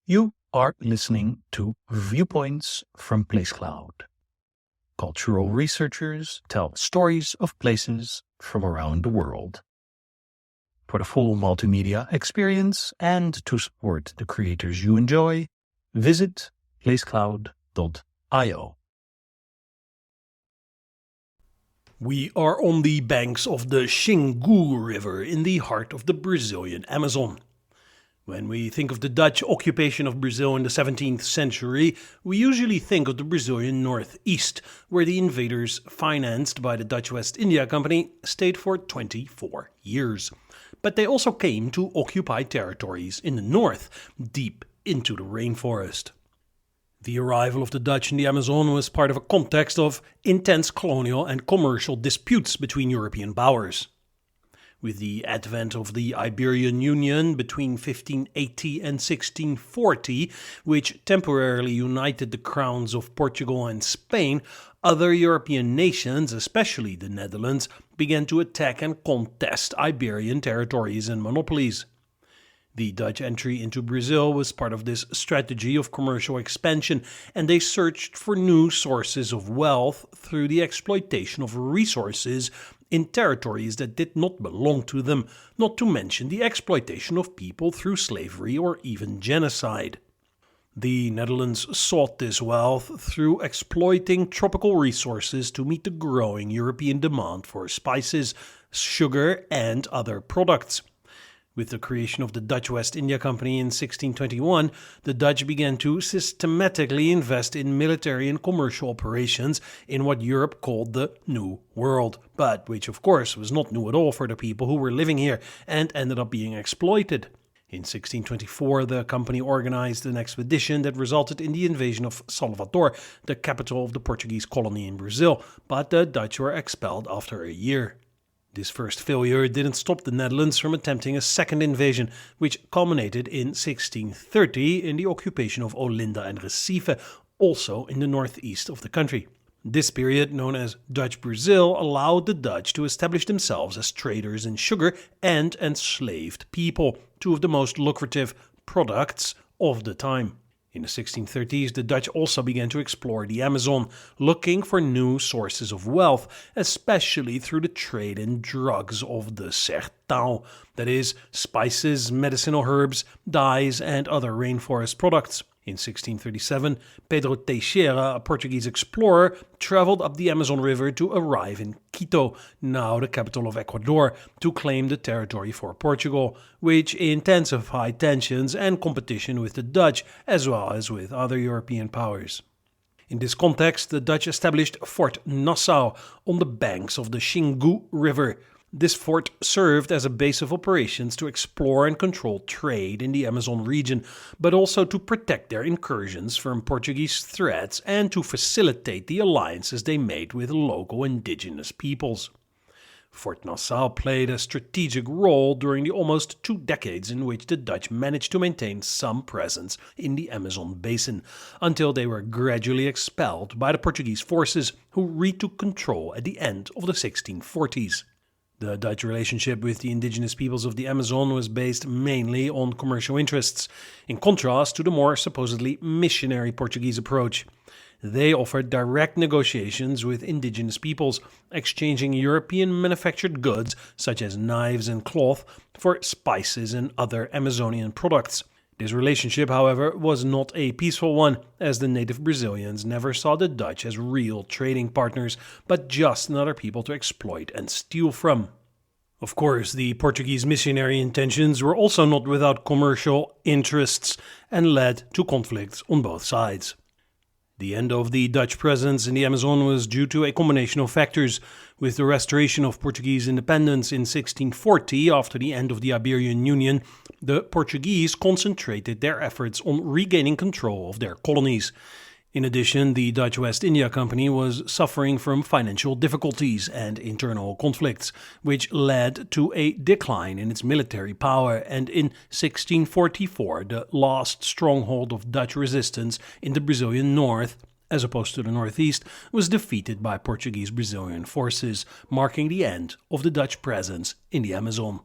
You are listening to Viewpoints from PlaceCloud. Cultural researchers tell stories of places from around the world. For the full multimedia experience and to support the creators you enjoy, visit placecloud.io. We are on the banks of the Xingu River in the heart of the Brazilian Amazon. When we think of the Dutch occupation of Brazil in the 17th century, we usually think of the Brazilian northeast, where the invaders, financed by the Dutch West India Company, stayed for 24 years. But they also came to occupy territories in the north, deep into the rainforest. The arrival of the Dutch in the Amazon was part of a context of intense colonial and commercial disputes between European powers. With the advent of the Iberian Union between 1580 and 1640, which temporarily united the crowns of Portugal and Spain, other European nations, especially the Netherlands, began to attack and contest Iberian territories and monopolies. The Dutch entry into Brazil was part of this strategy of commercial expansion, and they searched for new sources of wealth through the exploitation of resources in territories that did not belong to them, not to mention the exploitation of people through slavery or even genocide. The Netherlands sought this wealth through exploiting tropical resources to meet the growing European demand for spices, sugar, and other products. With the creation of the Dutch West India Company in 1621, the Dutch began to systematically invest in military and commercial operations in what Europe called the New World, but which of course was not new at all for the people who were living here and ended up being exploited. In 1624, the company organized an expedition that resulted in the invasion of Salvador, the capital of the Portuguese colony in Brazil, but the Dutch were expelled after a year. This first failure didn't stop the Netherlands from attempting a second invasion, which culminated in 1630 in the occupation of Olinda and Recife, also in the northeast of the country. This period, known as Dutch Brazil, allowed the Dutch to establish themselves as traders in sugar and enslaved people, two of the most lucrative products of the time. In the 1630s, the Dutch also began to explore the Amazon, looking for new sources of wealth, especially through the trade in drugs of the sertão, that is, spices, medicinal herbs, dyes, and other rainforest products. In 1637, Pedro Teixeira, a Portuguese explorer, traveled up the Amazon River to arrive in Quito, now the capital of Ecuador, to claim the territory for Portugal, which intensified tensions and competition with the Dutch as well as with other European powers. In this context, the Dutch established Fort Nassau on the banks of the Xingu River. This fort served as a base of operations to explore and control trade in the Amazon region, but also to protect their incursions from Portuguese threats and to facilitate the alliances they made with local indigenous peoples. Fort Nassau played a strategic role during the almost 2 decades in which the Dutch managed to maintain some presence in the Amazon basin, until they were gradually expelled by the Portuguese forces, who retook control at the end of the 1640s. The Dutch relationship with the indigenous peoples of the Amazon was based mainly on commercial interests, in contrast to the more supposedly missionary Portuguese approach. They offered direct negotiations with indigenous peoples, exchanging European manufactured goods such as knives and cloth for spices and other Amazonian products. This relationship, however, was not a peaceful one, as the native Brazilians never saw the Dutch as real trading partners, but just another people to exploit and steal from. Of course, the Portuguese missionary intentions were also not without commercial interests and led to conflicts on both sides. The end of the Dutch presence in the Amazon was due to a combination of factors. With the restoration of Portuguese independence in 1640, after the end of the Iberian Union, the Portuguese concentrated their efforts on regaining control of their colonies. In addition, the Dutch West India Company was suffering from financial difficulties and internal conflicts, which led to a decline in its military power, and in 1644 the last stronghold of Dutch resistance in the Brazilian north, as opposed to the northeast, was defeated by Portuguese Brazilian forces, marking the end of the Dutch presence in the Amazon.